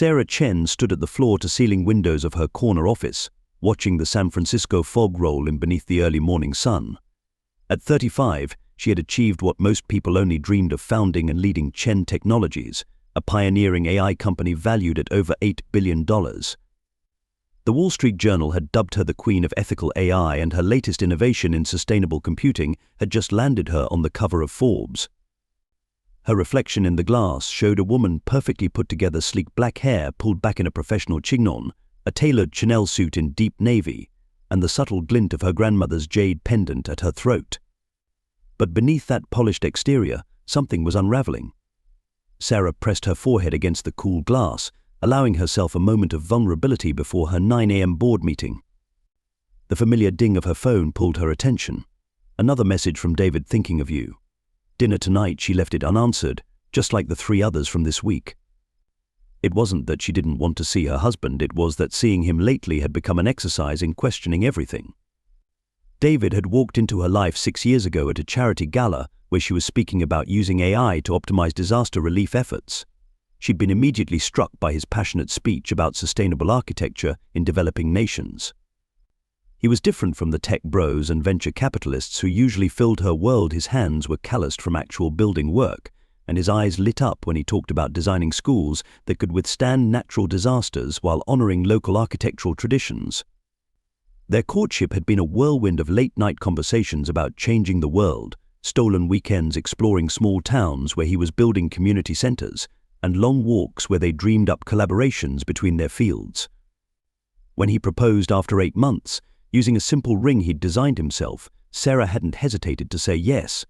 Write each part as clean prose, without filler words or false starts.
Sarah Chen stood at the floor-to-ceiling windows of her corner office, watching the San Francisco fog roll in beneath the early morning sun. At 35, she had achieved what most people only dreamed of, founding and leading Chen Technologies, a pioneering AI company valued at over $8 billion. The Wall Street Journal had dubbed her the queen of ethical AI, and her latest innovation in sustainable computing had just landed her on the cover of Forbes. Her reflection in the glass showed a woman perfectly put together, sleek black hair pulled back in a professional chignon, a tailored Chanel suit in deep navy, and the subtle glint of her grandmother's jade pendant at her throat. But beneath that polished exterior, something was unraveling. Sarah pressed her forehead against the cool glass, allowing herself a moment of vulnerability before her 9 a.m. board meeting. The familiar ding of her phone pulled her attention. Another message from David: thinking of you. Dinner tonight. She left it unanswered, just like the 3 others from this week. It wasn't that she didn't want to see her husband, it was that seeing him lately had become an exercise in questioning everything. David had walked into her life 6 years ago at a charity gala where she was speaking about using AI to optimize disaster relief efforts. She'd been immediately struck by his passionate speech about sustainable architecture in developing nations. He was different from the tech bros and venture capitalists who usually filled her world. His hands were calloused from actual building work, and his eyes lit up when he talked about designing schools that could withstand natural disasters while honoring local architectural traditions. Their courtship had been a whirlwind of late-night conversations about changing the world, stolen weekends exploring small towns where he was building community centers, and long walks where they dreamed up collaborations between their fields. When he proposed after 8 months, using a simple ring he'd designed himself, Sarah hadn't hesitated to say yes.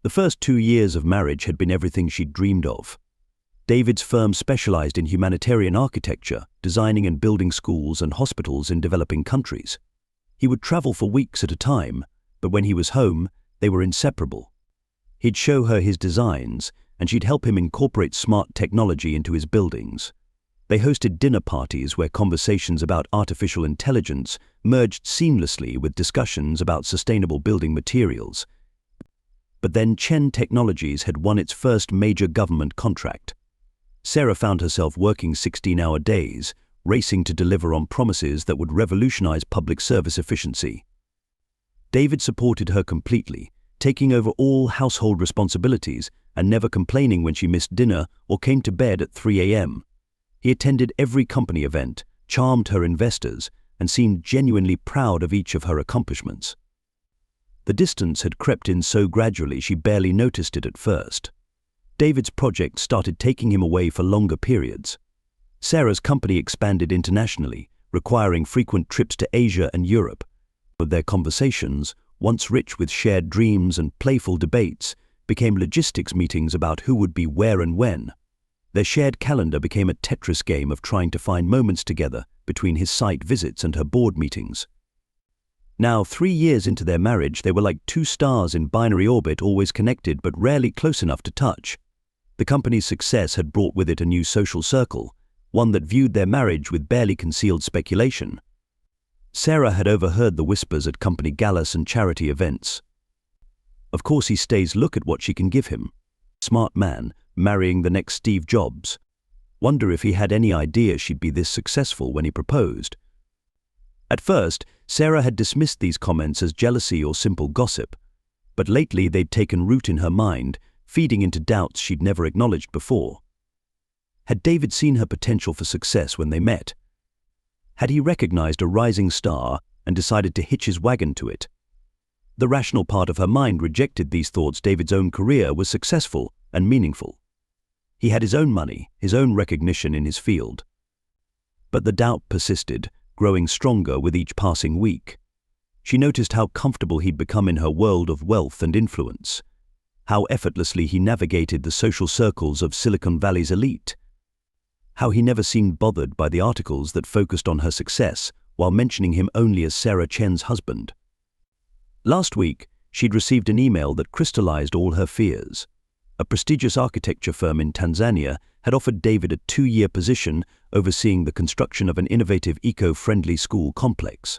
The first 2 years of marriage had been everything she'd dreamed of. David's firm specialized in humanitarian architecture, designing and building schools and hospitals in developing countries. He would travel for weeks at a time, but when he was home, they were inseparable. He'd show her his designs, and she'd help him incorporate smart technology into his buildings. They hosted dinner parties where conversations about artificial intelligence merged seamlessly with discussions about sustainable building materials. But then Chen Technologies had won its first major government contract. Sarah found herself working 16-hour days, racing to deliver on promises that would revolutionize public service efficiency. David supported her completely, taking over all household responsibilities and never complaining when she missed dinner or came to bed at 3 a.m. He attended every company event, charmed her investors, and seemed genuinely proud of each of her accomplishments. The distance had crept in so gradually she barely noticed it at first. David's project started taking him away for longer periods. Sarah's company expanded internationally, requiring frequent trips to Asia and Europe. But their conversations, once rich with shared dreams and playful debates, became logistics meetings about who would be where and when. Their shared calendar became a Tetris game of trying to find moments together between his site visits and her board meetings. Now, 3 years into their marriage, they were like 2 stars in binary orbit, always connected but rarely close enough to touch. The company's success had brought with it a new social circle, one that viewed their marriage with barely concealed speculation. Sarah had overheard the whispers at company galas and charity events. Of course he stays, look at what she can give him. Smart man, marrying the next Steve Jobs. Wonder if he had any idea she'd be this successful when he proposed. At first, Sarah had dismissed these comments as jealousy or simple gossip, but lately they'd taken root in her mind, feeding into doubts she'd never acknowledged before. Had David seen her potential for success when they met? Had he recognized a rising star and decided to hitch his wagon to it? The rational part of her mind rejected these thoughts. David's own career was successful and meaningful. He had his own money, his own recognition in his field. But the doubt persisted, growing stronger with each passing week. She noticed how comfortable he'd become in her world of wealth and influence, how effortlessly he navigated the social circles of Silicon Valley's elite, how he never seemed bothered by the articles that focused on her success while mentioning him only as Sarah Chen's husband. Last week, she'd received an email that crystallized all her fears. A prestigious architecture firm in Tanzania had offered David a 2-year position overseeing the construction of an innovative eco-friendly school complex.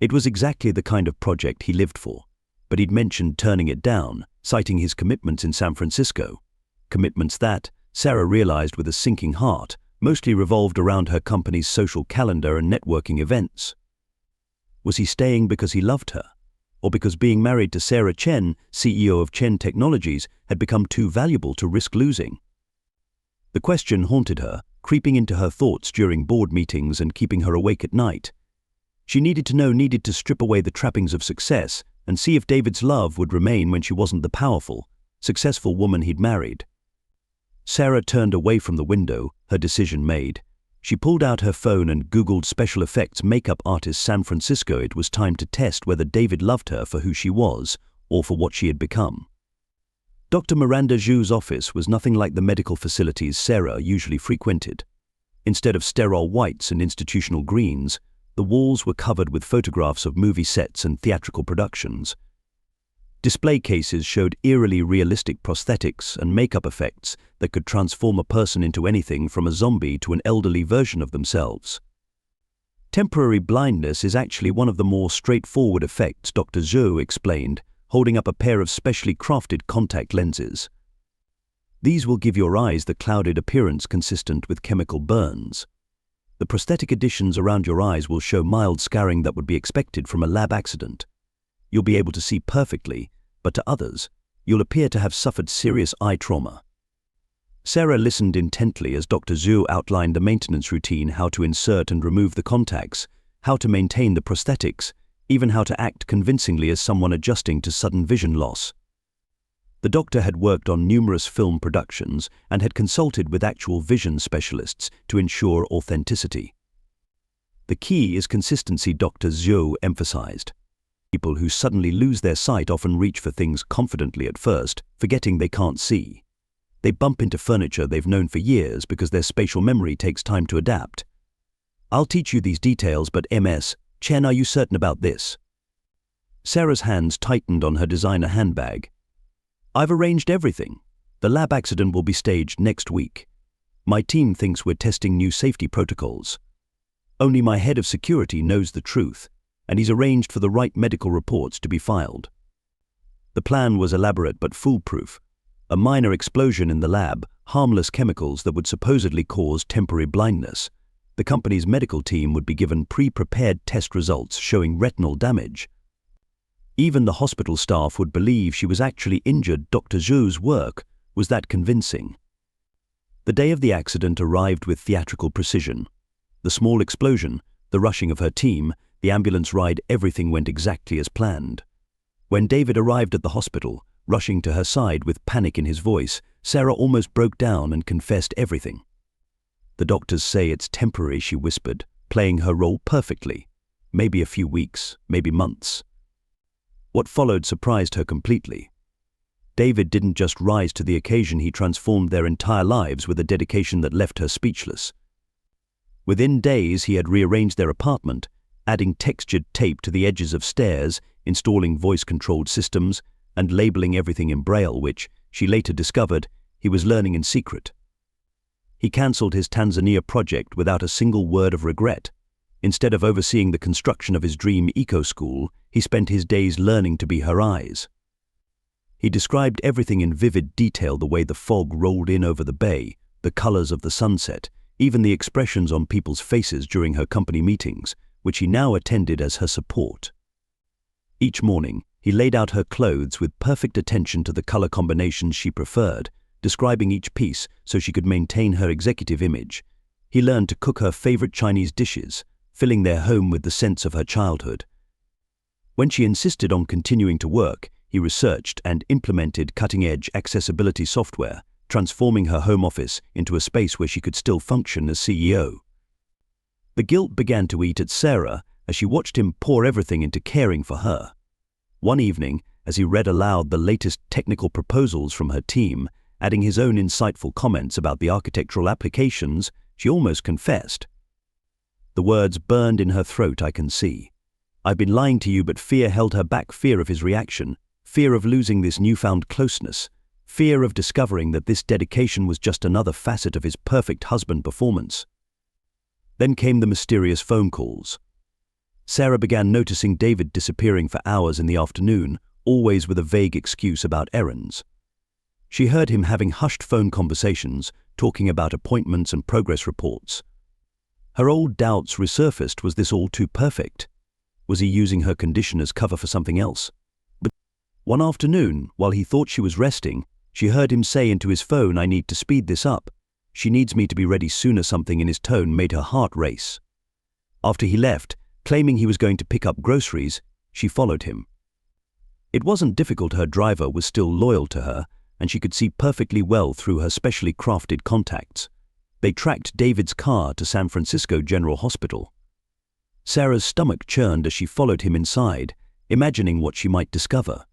It was exactly the kind of project he lived for, but he'd mentioned turning it down, citing his commitments in San Francisco, commitments that, Sarah realized with a sinking heart, mostly revolved around her company's social calendar and networking events. Was he staying because he loved her? Or because being married to Sarah Chen, CEO of Chen Technologies, had become too valuable to risk losing? The question haunted her, creeping into her thoughts during board meetings and keeping her awake at night. She needed to strip away the trappings of success and see if David's love would remain when she wasn't the powerful, successful woman he'd married. Sarah turned away from the window, her decision made. She pulled out her phone and Googled special effects makeup artist San Francisco. It was time to test whether David loved her for who she was or for what she had become. Dr. Miranda Zhu's office was nothing like the medical facilities Sarah usually frequented. Instead of sterile whites and institutional greens, the walls were covered with photographs of movie sets and theatrical productions. Display cases showed eerily realistic prosthetics and makeup effects that could transform a person into anything from a zombie to an elderly version of themselves. Temporary blindness is actually one of the more straightforward effects, Dr. Zhou explained, holding up a pair of specially crafted contact lenses. These will give your eyes the clouded appearance consistent with chemical burns. The prosthetic additions around your eyes will show mild scarring that would be expected from a lab accident. You'll be able to see perfectly, but to others, you'll appear to have suffered serious eye trauma. Sarah listened intently as Dr. Zhu outlined the maintenance routine, how to insert and remove the contacts, how to maintain the prosthetics, even how to act convincingly as someone adjusting to sudden vision loss. The doctor had worked on numerous film productions and had consulted with actual vision specialists to ensure authenticity. The key is consistency, Dr. Zhou emphasized. People who suddenly lose their sight often reach for things confidently at first, forgetting they can't see. They bump into furniture they've known for years because their spatial memory takes time to adapt. I'll teach you these details, but Ms. Chen, are you certain about this? Sarah's hands tightened on her designer handbag. I've arranged everything. The lab accident will be staged next week. My team thinks we're testing new safety protocols. Only my head of security knows the truth, and he's arranged for the right medical reports to be filed. The plan was elaborate but foolproof. A minor explosion in the lab, harmless chemicals that would supposedly cause temporary blindness. The company's medical team would be given pre-prepared test results showing retinal damage. Even the hospital staff would believe she was actually injured. Dr. Zhu's work was that convincing. The day of the accident arrived with theatrical precision. The small explosion, the rushing of her team, the ambulance ride, everything went exactly as planned. When David arrived at the hospital, rushing to her side with panic in his voice, Sarah almost broke down and confessed everything. The doctors say it's temporary, she whispered, playing her role perfectly. Maybe a few weeks, maybe months. What followed surprised her completely. David didn't just rise to the occasion, he transformed their entire lives with a dedication that left her speechless. Within days, he had rearranged their apartment, adding textured tape to the edges of stairs, installing voice-controlled systems, and labeling everything in Braille, which, she later discovered, he was learning in secret. He cancelled his Tanzania project without a single word of regret. Instead of overseeing the construction of his dream eco-school, he spent his days learning to be her eyes. He described everything in vivid detail, the way the fog rolled in over the bay, the colors of the sunset, even the expressions on people's faces during her company meetings, which he now attended as her support. Each morning, he laid out her clothes with perfect attention to the color combinations she preferred, describing each piece so she could maintain her executive image. He learned to cook her favorite Chinese dishes, filling their home with the sense of her childhood. When she insisted on continuing to work, he researched and implemented cutting-edge accessibility software, transforming her home office into a space where she could still function as CEO. The guilt began to eat at Sarah as she watched him pour everything into caring for her. One evening, as he read aloud the latest technical proposals from her team, adding his own insightful comments about the architectural applications, she almost confessed. The words burned in her throat, I can see. I've been lying to you, but fear held her back, fear of his reaction, fear of losing this newfound closeness, fear of discovering that this dedication was just another facet of his perfect husband performance. Then came the mysterious phone calls. Sarah began noticing David disappearing for hours in the afternoon, always with a vague excuse about errands. She heard him having hushed phone conversations, talking about appointments and progress reports. Her old doubts resurfaced. Was this all too perfect? Was he using her condition as cover for something else? But one afternoon, while he thought she was resting, she heard him say into his phone, "I need to speed this up. She needs me to be ready sooner." Something in his tone made her heart race. After he left, claiming he was going to pick up groceries, she followed him. It wasn't difficult. Her driver was still loyal to her, and she could see perfectly well through her specially crafted contacts. They tracked David's car to San Francisco General Hospital. Sarah's stomach churned as she followed him inside, imagining what she might discover.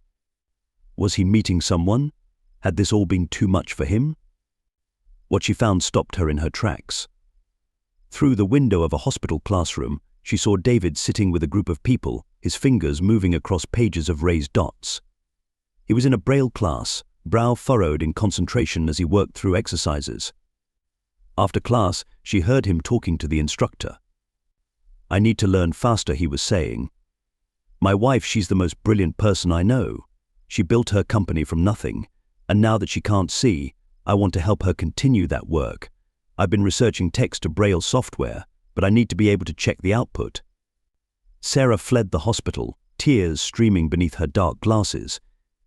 Was he meeting someone? Had this all been too much for him? What she found stopped her in her tracks. Through the window of a hospital classroom, she saw David sitting with a group of people, his fingers moving across pages of raised dots. He was in a Braille class, brow furrowed in concentration as he worked through exercises. After class, she heard him talking to the instructor. "I need to learn faster," he was saying. "My wife, she's the most brilliant person I know. She built her company from nothing, and now that she can't see, I want to help her continue that work. I've been researching text to Braille software, but I need to be able to check the output." Sarah fled the hospital, tears streaming beneath her dark glasses.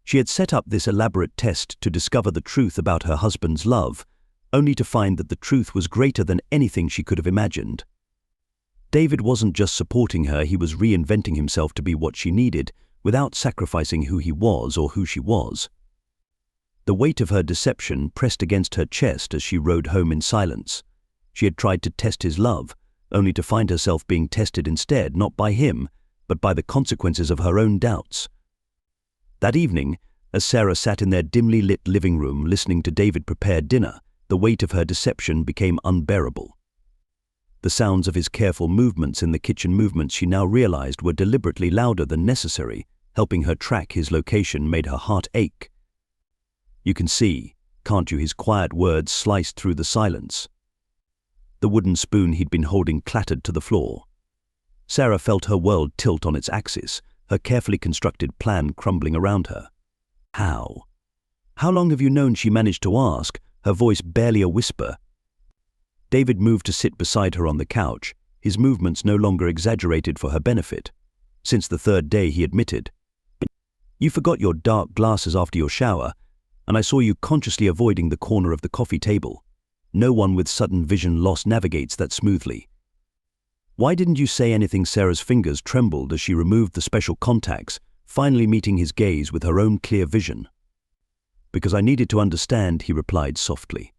She had set up this elaborate test to discover the truth about her husband's love, only to find that the truth was greater than anything she could have imagined. David wasn't just supporting her, he was reinventing himself to be what she needed, without sacrificing who he was or who she was. The weight of her deception pressed against her chest as she rode home in silence. She had tried to test his love, only to find herself being tested instead, not by him, but by the consequences of her own doubts. That evening, as Sarah sat in their dimly lit living room listening to David prepare dinner, the weight of her deception became unbearable. The sounds of his careful movements in the kitchen, movements she now realized were deliberately louder than necessary, helping her track his location, made her heart ache. "You can see, can't you?" his quiet words sliced through the silence. The wooden spoon he'd been holding clattered to the floor. Sarah felt her world tilt on its axis, her carefully constructed plan crumbling around her. "How? How long have you known?" she managed to ask, her voice barely a whisper. David moved to sit beside her on the couch, his movements no longer exaggerated for her benefit. "Since the third day," he admitted. "You forgot your dark glasses after your shower, and I saw you consciously avoiding the corner of the coffee table. No one with sudden vision loss navigates that smoothly." "Why didn't you say anything?" Sarah's fingers trembled as she removed the special contacts, finally meeting his gaze with her own clear vision. "Because I needed to understand," he replied softly.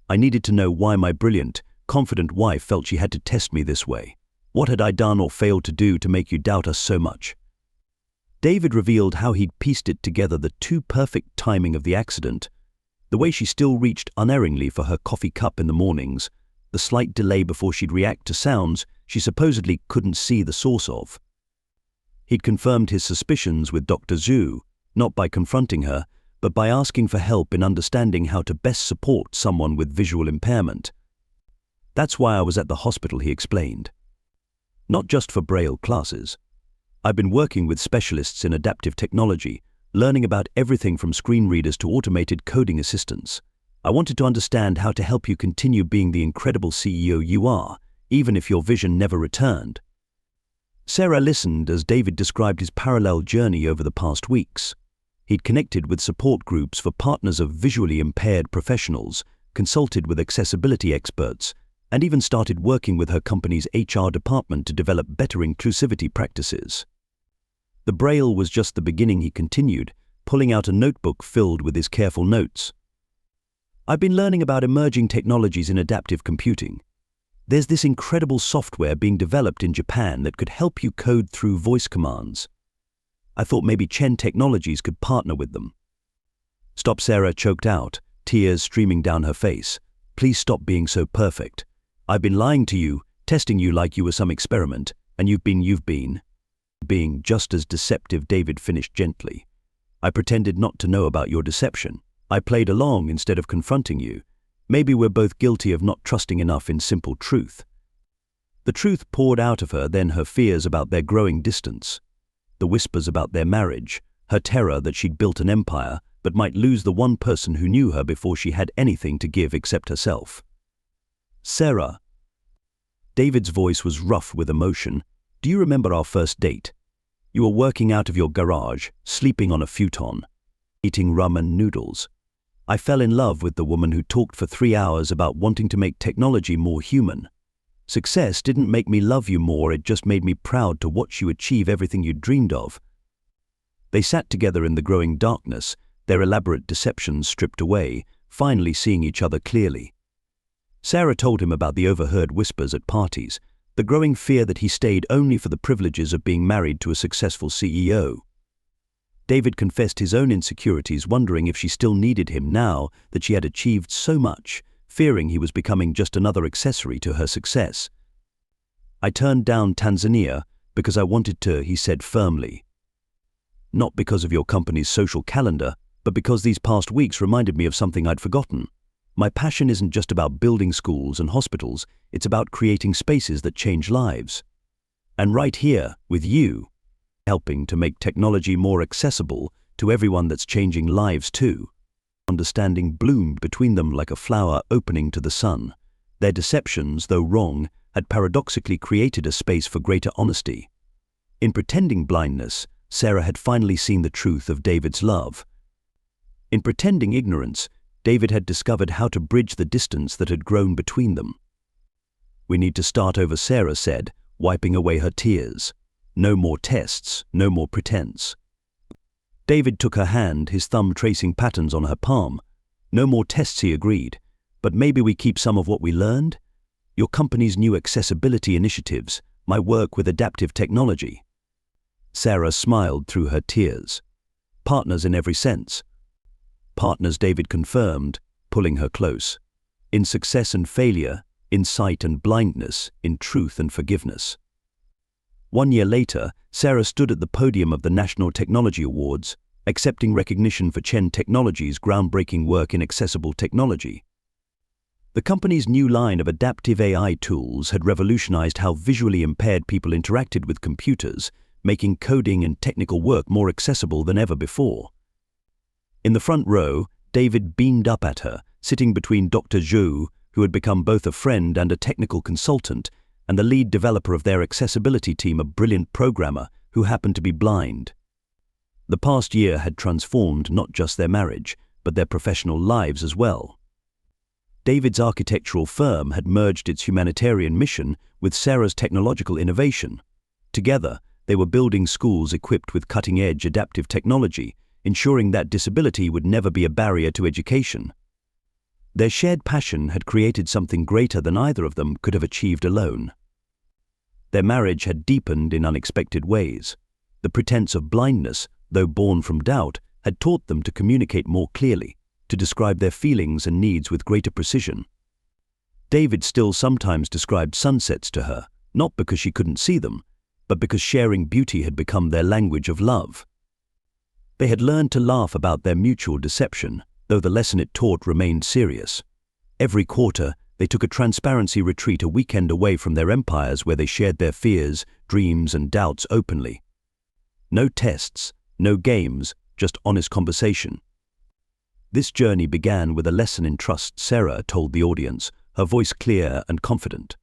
"I needed to know why my brilliant, confident wife felt she had to test me this way. What had I done or failed to do to make you doubt us so much?" David revealed how he'd pieced it together, the too perfect timing of the accident, the way she still reached unerringly for her coffee cup in the mornings, the slight delay before she'd react to sounds she supposedly couldn't see the source of. He'd confirmed his suspicions with Dr. Zhu, not by confronting her, but by asking for help in understanding how to best support someone with visual impairment. "That's why I was at the hospital," he explained. "Not just for Braille classes. I've been working with specialists in adaptive technology, learning about everything from screen readers to automated coding assistants. I wanted to understand how to help you continue being the incredible CEO you are, even if your vision never returned." Sarah listened as David described his parallel journey over the past weeks. He'd connected with support groups for partners of visually impaired professionals, consulted with accessibility experts, and even started working with her company's HR department to develop better inclusivity practices. The Braille was just the beginning, he continued, pulling out a notebook filled with his careful notes. "I've been learning about emerging technologies in adaptive computing. There's this incredible software being developed in Japan that could help you code through voice commands. I thought maybe Chen Technologies could partner with them." "Stop," Sarah choked out, tears streaming down her face. "Please stop being so perfect. I've been lying to you, testing you like you were some experiment, and you've been being just as deceptive," David finished gently. "I pretended not to know about your deception. I played along instead of confronting you. Maybe we're both guilty of not trusting enough in simple truth." The truth poured out of her, then her fears about their growing distance, the whispers about their marriage, her terror that she'd built an empire, but might lose the one person who knew her before she had anything to give except herself. Sarah. David's voice was rough with emotion. Do you remember our first date? You were working out of your garage, sleeping on a futon, eating ramen noodles. I fell in love with the woman who talked for 3 hours about wanting to make technology more human. Success didn't make me love you more, it just made me proud to watch you achieve everything you dreamed of. They sat together in the growing darkness, their elaborate deceptions stripped away, finally seeing each other clearly. Sarah told him about the overheard whispers at parties, the growing fear that he stayed only for the privileges of being married to a successful CEO. David confessed his own insecurities, wondering if she still needed him now that she had achieved so much, fearing he was becoming just another accessory to her success. I turned down Tanzania because I wanted to, he said firmly. Not because of your company's social calendar, but because these past weeks reminded me of something I'd forgotten. My passion isn't just about building schools and hospitals, it's about creating spaces that change lives. And right here, with you, helping to make technology more accessible to everyone that's changing lives too. Understanding bloomed between them like a flower opening to the sun. Their deceptions, though wrong, had paradoxically created a space for greater honesty. In pretending blindness, Sarah had finally seen the truth of David's love. In pretending ignorance, David had discovered how to bridge the distance that had grown between them. We need to start over, Sarah said, wiping away her tears. No more tests, no more pretense. David took her hand, his thumb tracing patterns on her palm. No more tests, he agreed, but maybe we keep some of what we learned? Your company's new accessibility initiatives, my work with adaptive technology. Sarah smiled through her tears. Partners in every sense. Partners, David confirmed, pulling her close. In success and failure, in sight and blindness, in truth and forgiveness. 1 year later, Sarah stood at the podium of the National Technology Awards, accepting recognition for Chen Technology's groundbreaking work in accessible technology. The company's new line of adaptive AI tools had revolutionized how visually impaired people interacted with computers, making coding and technical work more accessible than ever before. In the front row, David beamed up at her, sitting between Dr. Zhou, who had become both a friend and a technical consultant, and the lead developer of their accessibility team, a brilliant programmer who happened to be blind. The past year had transformed not just their marriage, but their professional lives as well. David's architectural firm had merged its humanitarian mission with Sarah's technological innovation. Together, they were building schools equipped with cutting-edge adaptive technology, ensuring that disability would never be a barrier to education. Their shared passion had created something greater than either of them could have achieved alone. Their marriage had deepened in unexpected ways. The pretense of blindness, though born from doubt, had taught them to communicate more clearly, to describe their feelings and needs with greater precision. David still sometimes described sunsets to her, not because she couldn't see them, but because sharing beauty had become their language of love. They had learned to laugh about their mutual deception, though the lesson it taught remained serious. Every quarter, they took a transparency retreat, a weekend away from their empires where they shared their fears, dreams, and doubts openly. No tests, no games, just honest conversation. This journey began with a lesson in trust, Sarah told the audience, her voice clear and confident.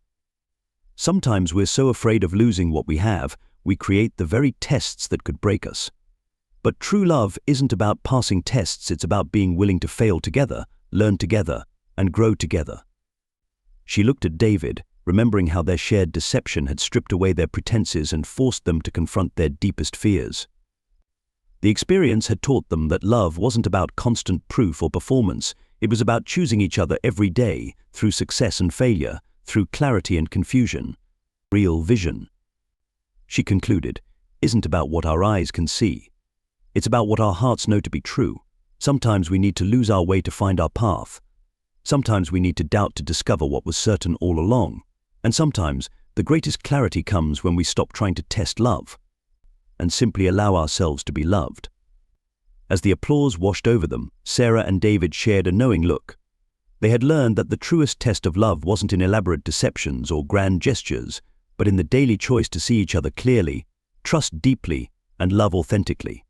Sometimes we're so afraid of losing what we have, we create the very tests that could break us. But true love isn't about passing tests, it's about being willing to fail together, learn together, and grow together. She looked at David, remembering how their shared deception had stripped away their pretenses and forced them to confront their deepest fears. The experience had taught them that love wasn't about constant proof or performance, it was about choosing each other every day, through success and failure, through clarity and confusion. Real vision, she concluded, isn't about what our eyes can see. It's about what our hearts know to be true. Sometimes we need to lose our way to find our path. Sometimes we need to doubt to discover what was certain all along. And sometimes the greatest clarity comes when we stop trying to test love and simply allow ourselves to be loved. As the applause washed over them, Sarah and David shared a knowing look. They had learned that the truest test of love wasn't in elaborate deceptions or grand gestures, but in the daily choice to see each other clearly, trust deeply, and love authentically.